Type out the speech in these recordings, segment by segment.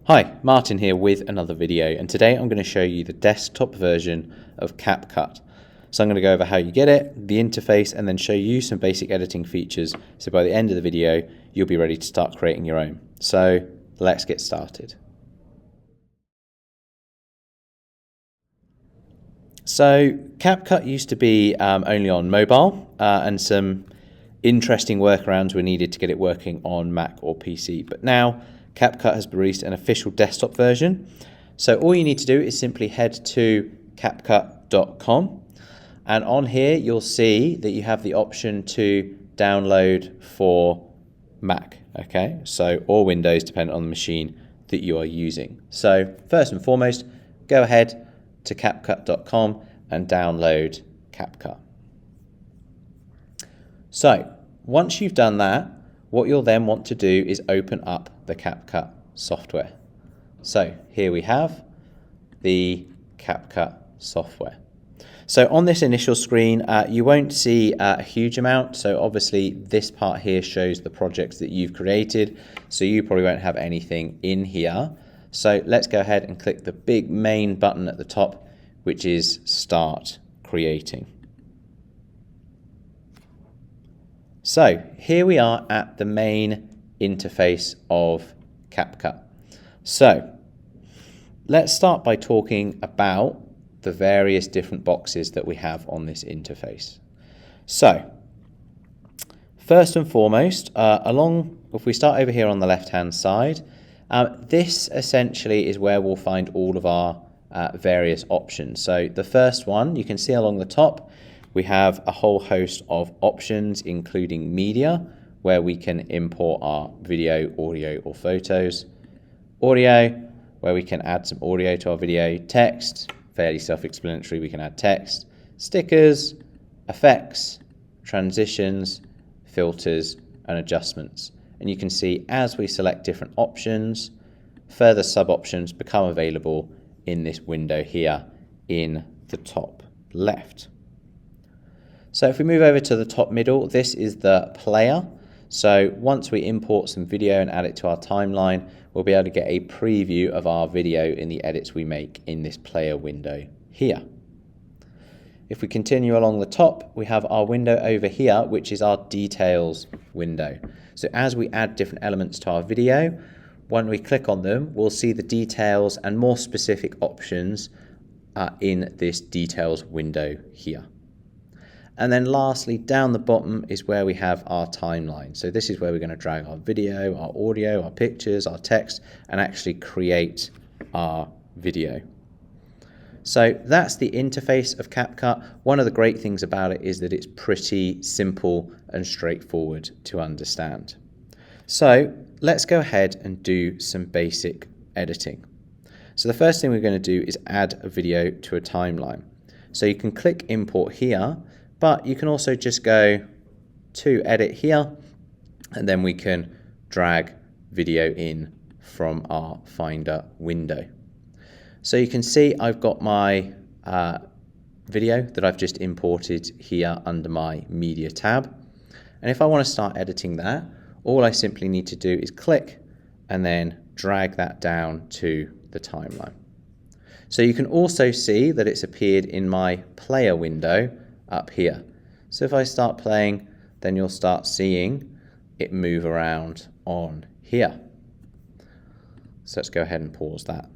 Hi, Martin here with another video, and today I'm going to show you the desktop version of CapCut. So I'm going to go over how you get it, the interface, and then show you some basic editing features, so by the end of the video you'll be ready to start creating your own. So let's get started. So CapCut used to be only on mobile, and some interesting workarounds were needed to get it working on Mac or PC, but now CapCut has released an official desktop version. So all you need to do is simply head to capcut.com, and on here you'll see that you have the option to download for Mac, okay? So or Windows, depending on the machine that you are using. So first and foremost, go ahead to capcut.com and download CapCut. So once you've done that, what you'll then want to do is open up the CapCut software. So here we have the CapCut software. So on this initial screen, you won't see a huge amount. So obviously this part here shows the projects that you've created. So you probably won't have anything in here. So let's go ahead and click the big main button at the top, which is Start Creating. So here we are at the main interface of CapCut. So let's start by talking about the various different boxes that we have on this interface. So first and foremost, if we start over here on the left hand side, this essentially is where we'll find all of our various options. So the first one, you can see along the top, we have a whole host of options, including media, where we can import our video, audio, or photos. Audio, where we can add some audio to our video. Text, fairly self-explanatory, we can add text. Stickers, effects, transitions, filters, and adjustments. And you can see as we select different options, further sub-options become available in this window here in the top left. So if we move over to the top middle, this is the player. So once we import some video and add it to our timeline, we'll be able to get a preview of our video in the edits we make in this player window here. If we continue along the top, we have our window over here, which is our details window. So as we add different elements to our video, when we click on them, we'll see the details and more specific options in this details window here. And then lastly, down the bottom is where we have our timeline. So this is where we're going to drag our video, our audio, our pictures, our text, and actually create our video. So that's the interface of CapCut. One of the great things about it is that it's pretty simple and straightforward to understand. So let's go ahead and do some basic editing. So the first thing we're going to do is add a video to a timeline. So you can click import here, but you can also just go to edit here, and then we can drag video in from our Finder window. So you can see I've got my video that I've just imported here under my media tab. And if I want to start editing that, all I simply need to do is click and then drag that down to the timeline. So you can also see that it's appeared in my player window up here. So if I start playing, then you'll start seeing it move around on here. So let's go ahead and pause that.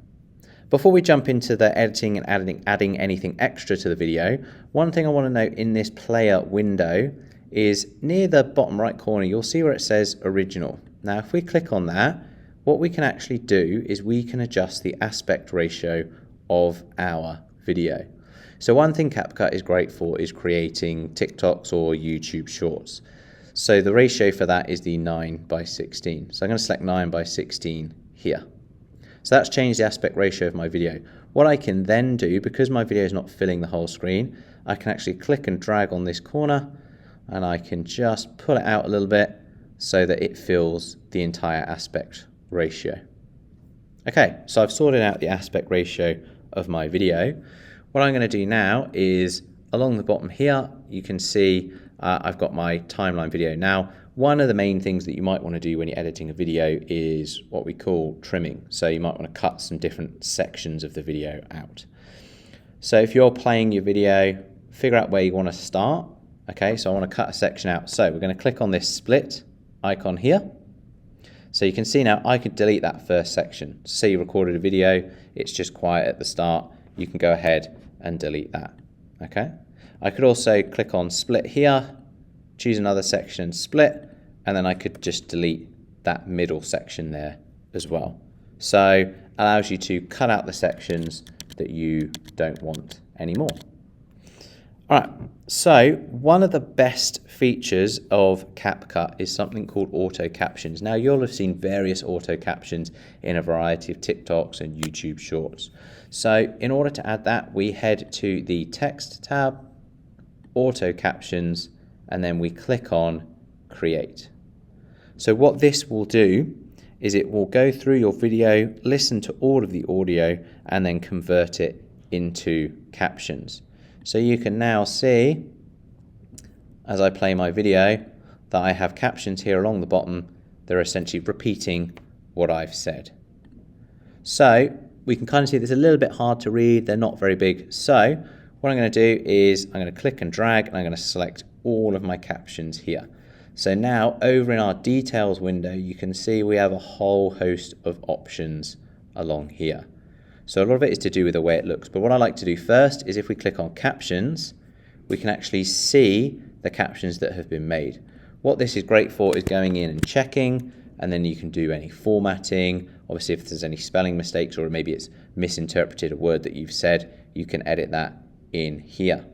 Before we jump into the editing and adding anything extra to the video, one thing I want to note in this player window is near the bottom right corner, you'll see where it says original. Now if we click on that, what we can actually do is we can adjust the aspect ratio of our video. So one thing CapCut is great for is creating TikToks or YouTube shorts. So the ratio for that is the 9:16. So I'm going to select 9:16 here. So that's changed the aspect ratio of my video. What I can then do, because my video is not filling the whole screen, I can actually click and drag on this corner, and I can just pull it out a little bit so that it fills the entire aspect ratio. Okay, so I've sorted out the aspect ratio of my video. What I'm going to do now is along the bottom here, you can see I've got my timeline video. Now, One of the main things that you might want to do when you're editing a video is what we call trimming. So you might want to cut some different sections of the video out. So if you're playing your video, figure out where you want to start. Okay, so I want to cut a section out. So we're going to click on this split icon here. So you can see now I could delete that first section. Say you recorded a video, it's just quiet at the start, you can go ahead and delete that. Okay, I could also click on split here, choose another section, split, and then I could just delete that middle section there as well. So allows you to cut out the sections that you don't want anymore. All right, so one of the best features of CapCut is something called auto captions. Now you'll have seen various auto captions in a variety of TikToks and YouTube shorts. So in order to add that, we head to the text tab, auto captions, and then we click on create. So what this will do is it will go through your video, listen to all of the audio, and then convert it into captions. So you can now see, as I play my video, that I have captions here along the bottom. They're essentially repeating what I've said. So we can kind of see it's a little bit hard to read. They're not very big. So what I'm going to do is I'm going to click and drag, and I'm going to select all of my captions here. So now over in our details window, you can see we have a whole host of options along here. So a lot of it is to do with the way it looks. But what I like to do first is if we click on captions, we can actually see the captions that have been made. What this is great for is going in and checking, and then you can do any formatting. Obviously, if there's any spelling mistakes or maybe it's misinterpreted a word that you've said, you can edit that in here.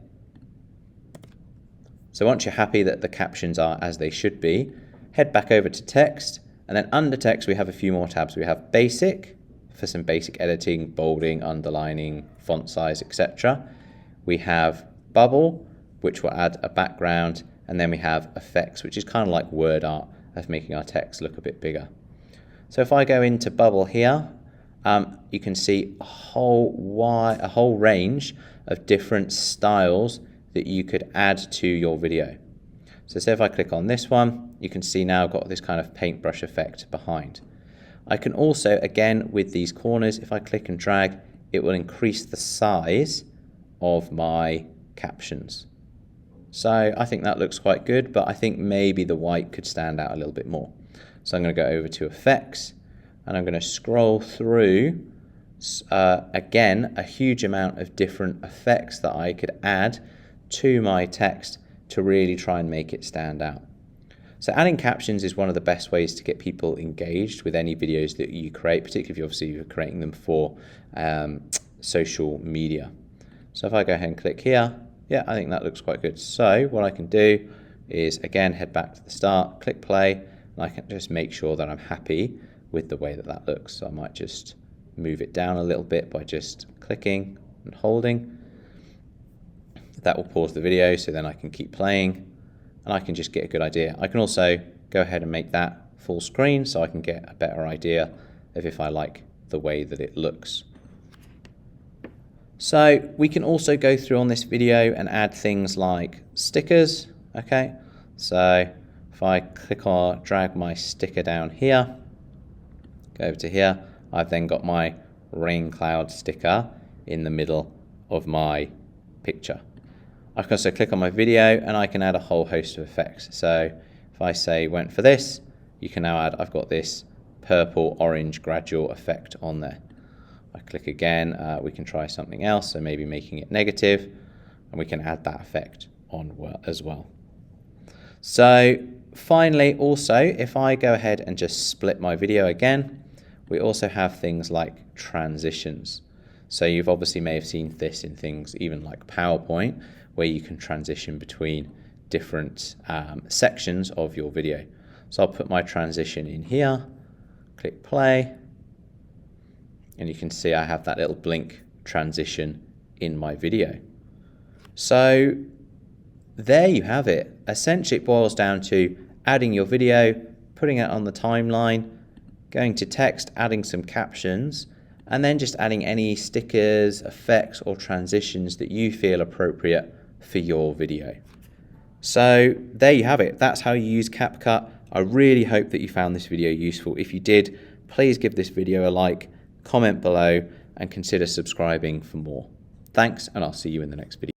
So once you're happy that the captions are as they should be, head back over to text, and then under text we have a few more tabs. We have basic, for some basic editing, bolding, underlining, font size, etc. We have bubble, which will add a background, and then we have effects, which is kind of like word art of making our text look a bit bigger. So if I go into bubble here, you can see a whole range of different styles that you could add to your video. So say if I click on this one, you can see now I've got this kind of paintbrush effect behind. I can also, again, with these corners, if I click and drag, it will increase the size of my captions. So I think that looks quite good, but I think maybe the white could stand out a little bit more. So I'm going to go over to effects, and I'm going to scroll through, again, a huge amount of different effects that I could add to my text to really try and make it stand out. So adding captions is one of the best ways to get people engaged with any videos that you create, particularly if you're creating them for social media. So if I go ahead and click here, yeah, I think that looks quite good. So what I can do is, again, head back to the start, click play, and I can just make sure that I'm happy with the way that that looks. So I might just move it down a little bit by just clicking and holding. That will pause the video, so then I can keep playing, and I can just get a good idea. I can also go ahead and make that full screen so I can get a better idea of if I like the way that it looks. So we can also go through on this video and add things like stickers. Okay, so if I click or drag my sticker down here, go over to here, I've then got my rain cloud sticker in the middle of my picture. I can also click on my video and I can add a whole host of effects. So if I say went for this, you can now add, I've got this purple orange gradual effect on there. I click again, we can try something else, so maybe making it negative, and we can add that effect on as well. So finally, also, if I go ahead and just split my video again, we also have things like transitions. So you've obviously may have seen this in things even like PowerPoint, where you can transition between different sections of your video. So I'll put my transition in here, click play, and you can see I have that little blink transition in my video. So there you have it. Essentially it boils down to adding your video, putting it on the timeline, going to text, adding some captions, and then just adding any stickers, effects, or transitions that you feel appropriate for your video. So there you have it. That's how you use CapCut I really hope that you found this video useful. If you did, please give this video a like, comment below, and consider subscribing for more. Thanks, and I'll see you in the next video.